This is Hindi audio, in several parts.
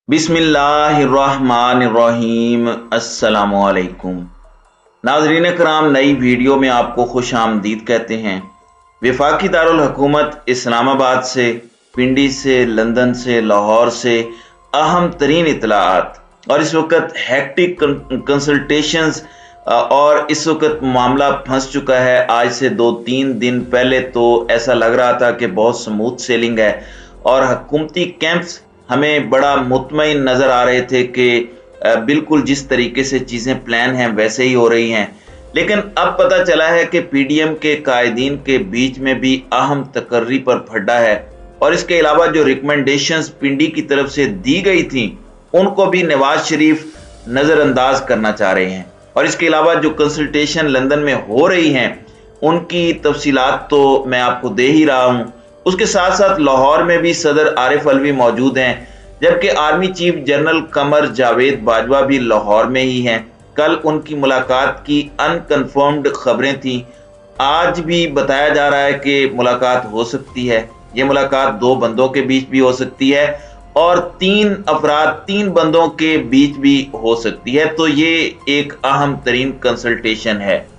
बिस्मिल्लाहिर्रहमानिर्रहीम। अस्सलामुअलैकुम नाज़रीन कराम, नई वीडियो में आपको खुश आमदीद कहते हैं। वफाकी दारुल हुकूमत इस्लामाबाद से, पिंडी से, लंदन से, लाहौर से अहम तरीन इतलात और इस वक्त हैक्टिक कंसल्टेशंस और इस वक्त मामला फंस चुका है। आज से 2-3 दिन पहले तो ऐसा लग रहा था कि बहुत स्मूथ सेलिंग है और हुकूमती कैंप्स हमें बड़ा मुतमईन नज़र आ रहे थे कि बिल्कुल जिस तरीके से चीज़ें प्लान हैं वैसे ही हो रही हैं। लेकिन अब पता चला है कि पीडीएम के कायदीन के बीच में भी अहम तकर्री पर फड्डा है और इसके अलावा जो रिकमेंडेशंस पिंडी की तरफ से दी गई थी उनको भी नवाज शरीफ नज़रअंदाज करना चाह रहे हैं। और इसके अलावा जो कंसल्टेशन लंदन में हो रही हैं उनकी तफसीलात तो मैं आपको दे ही रहा हूँ। उसके साथ साथ लाहौर में भी सदर आरिफ अलवी मौजूद हैं, जबकि army chief general Qamar Javed Bajwa भी लाहौर में ही हैं। कल उनकी मुलाकात की अनकन्फर्म्ड खबरें थीं। आज भी बताया जा रहा है कि मुलाकात हो सकती है। ये मुलाकात 2 बंदों के बीच भी हो सकती है और 3 बंदों के बीच भी हो सकती है। तो ये एक अहम तरीन कंसल्टेशन है।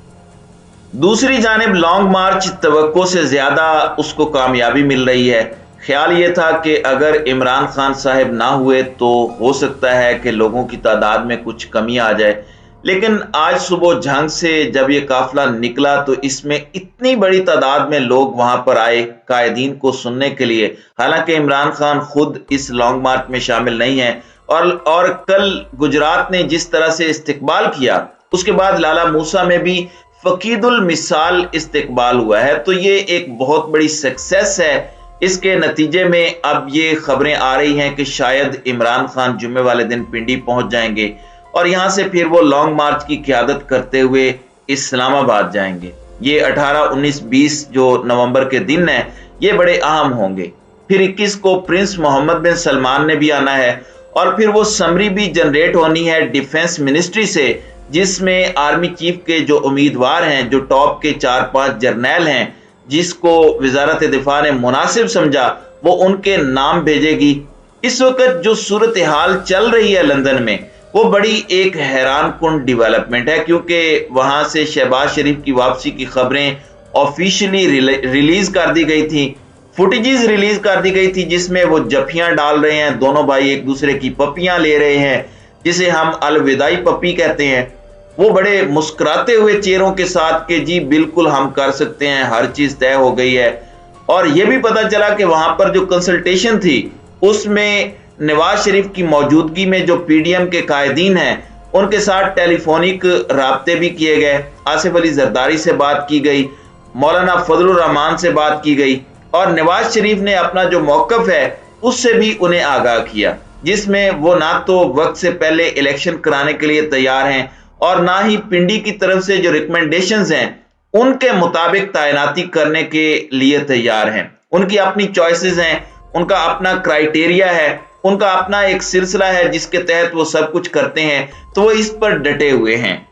दूसरी जानिब लॉन्ग मार्च तवक्को से ज़्यादा उसको कामयाबी मिल रही है। ख्याल ये था कि अगर इमरान खान साहब ना हुए तो हो सकता है कि लोगों की तादाद में कुछ कमी आ जाए, लेकिन आज सुबह झंग से जब ये काफिला निकला तो इसमें इतनी बड़ी तादाद में लोग वहां पर आए कायदीन को सुनने के लिए। हालांकि इमरान खान खुद इस लॉन्ग मार्च में शामिल नहीं है और कल गुजरात ने जिस तरह से इस्तकबाल किया उसके बाद लाला मूसा में भी फकीदुल मिसाल इस्तकबाल हुआ है। तो ये एक बहुत बड़ी सक्सेस है। इसके नतीजे में अब ये खबरें आ रही हैं कि शायद इमरान खान जुम्मे वाले दिन पिंडी पहुंच जाएंगे और यहां से फिर वो लॉन्ग मार्च की क़यादत करते हुए इस्लामाबाद जाएंगे। ये 18, 19, 20 जो नवंबर के दिन हैं ये बड़े अहम होंगे। फिर 21 को प्रिंस मोहम्मद बिन सलमान ने भी आना है और फिर वो समरी भी जनरेट होनी है डिफेंस मिनिस्ट्री से, जिसमें आर्मी चीफ के जो उम्मीदवार हैं, जो टॉप के 4-5 जर्नैल हैं जिसको वजारत दिफा ने मुनासिब समझा, वो उनके नाम भेजेगी। इस वक्त जो सूरत हाल चल रही है लंदन में वो बड़ी एक हैरान कुन डेवलपमेंट है, क्योंकि वहां से शहबाज शरीफ की वापसी की खबरें ऑफिशियली रिलीज कर दी गई थी, फुटेजेस रिलीज कर दी गई थी जिसमें वो जफियां डाल रहे हैं, दोनों भाई एक दूसरे की पपियां ले रहे हैं जिसे हम अलविदाई पप्पी कहते हैं। वो बड़े मुस्कुराते हुए चेहरों के साथ कि जी बिल्कुल हम कर सकते हैं, हर चीज तय हो गई है। और ये भी पता चला कि वहां पर जो कंसल्टेशन थी उसमें नवाज शरीफ की मौजूदगी में जो पीडीएम के कायदीन हैं उनके साथ टेलीफोनिक राब्ते भी किए गए। आसिफ अली जरदारी से बात की गई, मौलाना फजलुर रहमान से बात की गई और नवाज शरीफ ने अपना जो मौकफ है उससे भी उन्हें आगाह किया, जिसमें वो ना तो वक्त से पहले इलेक्शन कराने के लिए तैयार हैं और ना ही पिंडी की तरफ से जो रिकमेंडेशंस हैं उनके मुताबिक तैनाती करने के लिए तैयार हैं। उनकी अपनी चॉइसेस हैं, उनका अपना क्राइटेरिया है, उनका अपना एक सिलसिला है जिसके तहत वो सब कुछ करते हैं। तो वो इस पर डटे हुए हैं।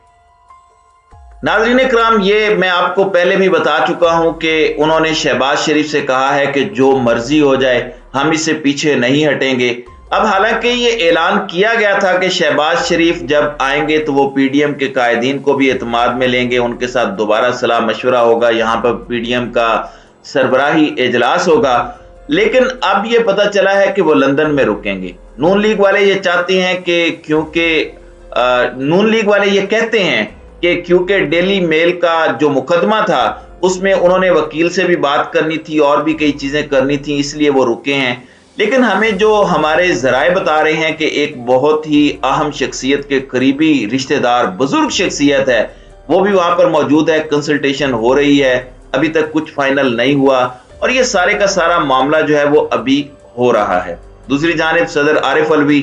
नाज़रीन कराम, ये मैं आपको पहले भी बता चुका हूं कि उन्होंने शहबाज शरीफ से कहा है कि जो मर्जी हो जाए हम इससे पीछे नहीं हटेंगे। अब हालांकि ये ऐलान किया गया था कि शहबाज शरीफ जब आएंगे तो वो पीडीएम के कायदीन को भी एतमाद में लेंगे, उनके साथ दोबारा सलाह मशवरा होगा, यहाँ पर पीडीएम का सरबराही इजलास होगा। लेकिन अब ये पता चला है कि वो लंदन में रुकेंगे। नून लीग वाले ये चाहते हैं कि क्योंकि नून लीग वाले ये कहते हैं कि क्योंकि डेली मेल का जो मुकदमा था उसमें उन्होंने वकील से भी बात करनी थी और भी कई चीजें करनी थी, इसलिए वो रुके हैं। लेकिन हमें जो हमारे जराए बता रहे हैं कि एक बहुत ही अहम शख्सियत के करीबी रिश्तेदार, बुजुर्ग शख्सियत है, वो भी वहां पर मौजूद है, कंसल्टेशन हो रही है, अभी तक कुछ फाइनल नहीं हुआ और ये सारे का सारा मामला जो है वो अभी हो रहा है। दूसरी जानिब सदर आरिफ अलवी,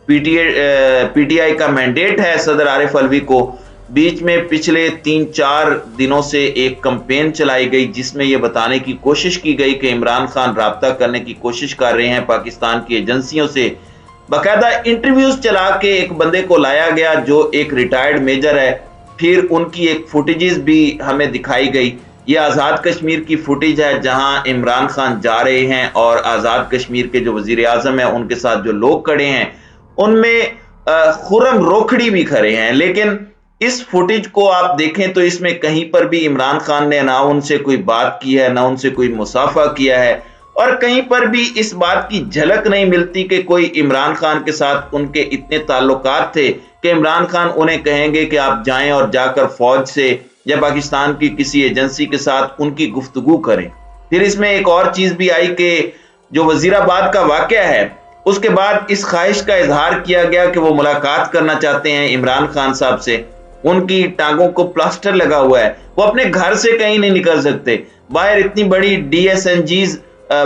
पीटीआई का मैंडेट है सदर आरिफ अलवी को। बीच में पिछले 3-4 दिनों से एक कैंपेन चलाई गई जिसमें यह बताने की कोशिश की गई कि इमरान खान राब्ता करने की कोशिश कर रहे हैं पाकिस्तान की एजेंसियों से। बाकायदा इंटरव्यूज चला के एक बंदे को लाया गया जो एक रिटायर्ड मेजर है, फिर उनकी एक फुटेजेस भी हमें दिखाई गई ये आज़ाद कश्मीर की फुटेज है जहां इमरान खान जा रहे हैं और आज़ाद कश्मीर के जो वजीर आज़म है उनके साथ जो लोग खड़े हैं उनमें खुर्रम रोखड़ी भी खड़े हैं। लेकिन इस फुटेज को आप देखें तो इसमें कहीं पर भी इमरान खान ने ना उनसे कोई बात की है, ना उनसे कोई मुसाफा किया है, और कहीं पर भी इस बात की झलक नहीं मिलती कि कोई इमरान खान के साथ उनके इतने ताल्लुकात थे कि इमरान खान उन्हें कहेंगे कि आप जाएं और जाकर फौज से या पाकिस्तान की किसी एजेंसी के साथ उनकी गुफ्तगू करें। फिर इसमें एक और चीज भी आई कि जो वजीराबाद का वाकया है उसके बाद इस ख्वाहिश का इजहार किया गया कि वो मुलाकात करना चाहते हैं इमरान खान साहब से। उनकी टांगों को प्लास्टर लगा हुआ है, वो अपने घर से कहीं नहीं निकल सकते, बाहर इतनी बड़ी DSNGs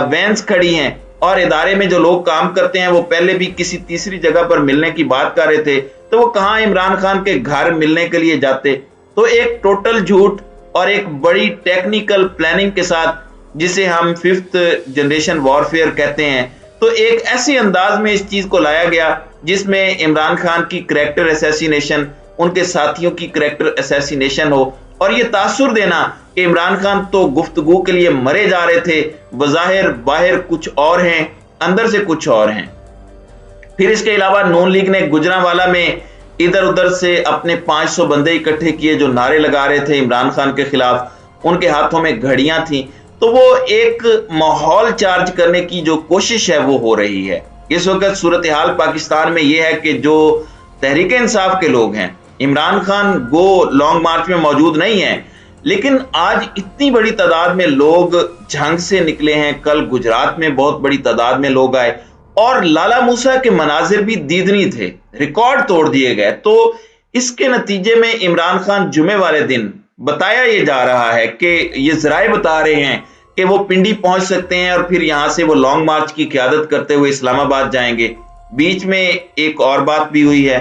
वैन्स खड़ी हैं और इदारे में जो लोग काम करते हैं वो पहले भी किसी तीसरी जगह पर मिलने की बात कर रहे थे, तो वो कहां इमरान खान के घर मिलने के लिए जाते। तो एक टोटल झूठ और एक बड़ी टेक्निकल प्लानिंग के साथ, जिसे हम 5th जनरेशन वॉरफेयर कहते हैं, तो एक ऐसे अंदाज में इस चीज को लाया गया जिसमें इमरान खान की कैरेक्टर असैसिनेशन, उनके साथियों की कैरेक्टर असैसिनेशन हो, और ये तासुर देना कि इमरान खान तो गुफ्तगू के लिए मरे जा रहे थे, बज़ाहिर बाहर कुछ और हैं, अंदर से कुछ और हैं। फिर इसके अलावा नून लीग ने गुजरांवाला में इधर उधर से अपने 500 बंदे इकट्ठे किए जो नारे लगा रहे थे इमरान खान के खिलाफ। उनके हाथों में घड़ियां थी, तो वो एक माहौल चार्ज करने की जो कोशिश है वो हो रही है। इस वक्त सूरत हाल पाकिस्तान में ये है कि जो तहरीक इंसाफ के लोग हैं, इमरान खान गो लॉन्ग मार्च में मौजूद नहीं है, लेकिन आज इतनी बड़ी तादाद में लोग झंग से निकले हैं। कल गुजरात में बहुत बड़ी तादाद में लोग आए और लाला मूसा के मनाजिर भी दीदनी थे, रिकॉर्ड तोड़ दिए गए। तो इसके नतीजे में इमरान खान जुमे वाले दिन, बताया ये जा रहा है कि ये जराए बता रहे हैं कि वो पिंडी पहुंच सकते हैं और फिर यहां से वो लॉन्ग मार्च की क़यादत करते हुए इस्लामाबाद जाएंगे। बीच में एक और बात भी हुई है,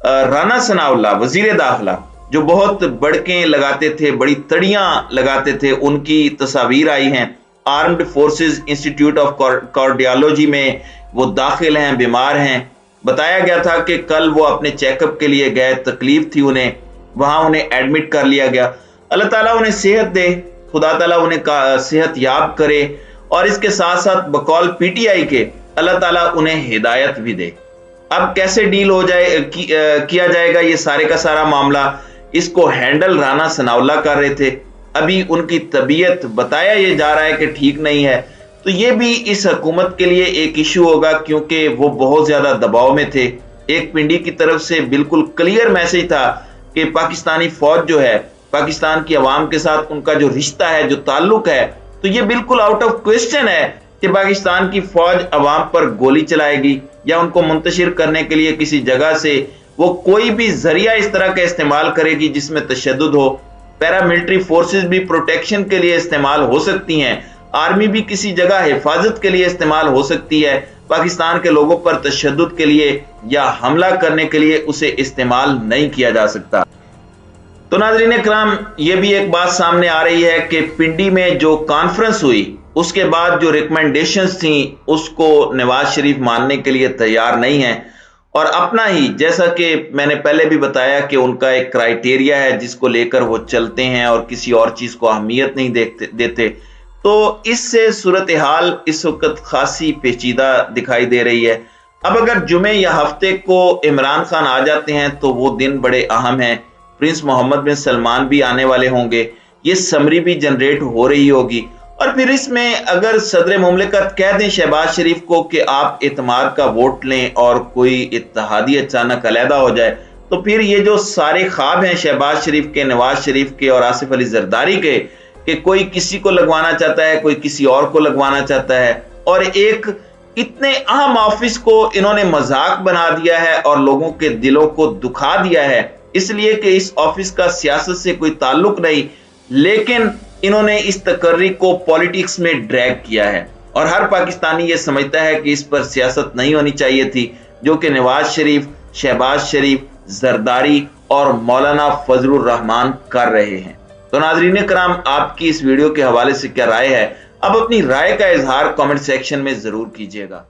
राना सनाउल्लाह वजीर दाखिला जो बहुत बड़के लगाते थे, बड़ी तड़ियां लगाते थे, उनकी तस्वीर आई हैं। Armed forces institute of cardiology में वो दाखिल हैं, बीमार हैं। बताया गया था कि कल वो अपने चेकअप के लिए गए, तकलीफ थी उन्हें, वहां उन्हें एडमिट कर लिया गया। अल्लाह ताला उन्हें सेहत दे, खुदा ताला उन्हें सेहत याब करे, और इसके साथ साथ बकौल PTI के अल्लाह ताला उन्हें हिदायत भी दे। अब कैसे डील हो जाए किया जाएगा ये सारे का सारा मामला, इसको हैंडल राना सनाउल्लाह कर रहे थे। अभी उनकी तबीयत बताया ये जा रहा है कि ठीक नहीं है, तो ये भी इस हुकूमत के लिए एक इशू होगा क्योंकि वो बहुत ज्यादा दबाव में थे। एक पिंडी की तरफ से बिल्कुल क्लियर मैसेज था कि पाकिस्तानी फौज जो है, पाकिस्तान की आवाम के साथ उनका जो रिश्ता है, जो ताल्लुक है, तो ये बिल्कुल आउट ऑफ क्वेश्चन है कि पाकिस्तान की फौज अवाम पर गोली चलाएगी या उनको मुंतशिर करने के लिए किसी जगह से वो कोई भी जरिया इस तरह का इस्तेमाल करेगी जिसमें तशद्दुद हो। पैरामिलिट्री फोर्सेस भी प्रोटेक्शन के लिए इस्तेमाल हो सकती हैं, आर्मी भी किसी जगह हिफाजत के लिए इस्तेमाल हो सकती है, पाकिस्तान के लोगों पर तशद्दुद के लिए या हमला करने के लिए उसे इस्तेमाल नहीं किया जा सकता। तो नाज़रीन इकराम, ये भी एक बात सामने आ रही है कि पिंडी में जो कॉन्फ्रेंस हुई उसके बाद जो रिकमेंडेशंस थी उसको नवाज शरीफ मानने के लिए तैयार नहीं है, और अपना ही, जैसा कि मैंने पहले भी बताया कि उनका एक क्राइटेरिया है जिसको लेकर वो चलते हैं और किसी और चीज को अहमियत नहीं देते। तो इससे सूरत हाल इस वक्त खासी पेचीदा दिखाई दे रही है। अब अगर जुमे या हफ्ते को इमरान खान आ जाते हैं तो वो दिन बड़े अहम हैं। प्रिंस मोहम्मद बिन सलमान भी आने वाले होंगे, ये समरी भी जनरेट हो रही होगी, और फिर इसमें अगर सदर मुमलिकत कह दें शहबाज शरीफ को कि आप इत्माद का वोट लें और कोई इत्तेहादी अचानक अलहदा हो जाए, तो फिर ये जो सारे ख्वाब हैं शहबाज शरीफ के, नवाज शरीफ के और आसिफ अली जरदारी के, कि कोई किसी को लगवाना चाहता है, कोई किसी और को लगवाना चाहता है, और एक इतने अहम ऑफिस को इन्होंने मजाक बना दिया है और लोगों के दिलों को दुखा दिया है, इसलिए कि इस ऑफिस का सियासत से कोई ताल्लुक नहीं, लेकिन इन्होंने इस तकर्री को पॉलिटिक्स में ड्रैग किया है। और हर पाकिस्तानी ये समझता है कि इस पर सियासत नहीं होनी चाहिए थी, जो कि नवाज शरीफ, शहबाज शरीफ, जरदारी और मौलाना फजलुर रहमान कर रहे हैं। तो नाज़रीन कराम, आपकी इस वीडियो के हवाले से क्या राय है? अब अपनी राय का इजहार कमेंट सेक्शन में जरूर कीजिएगा।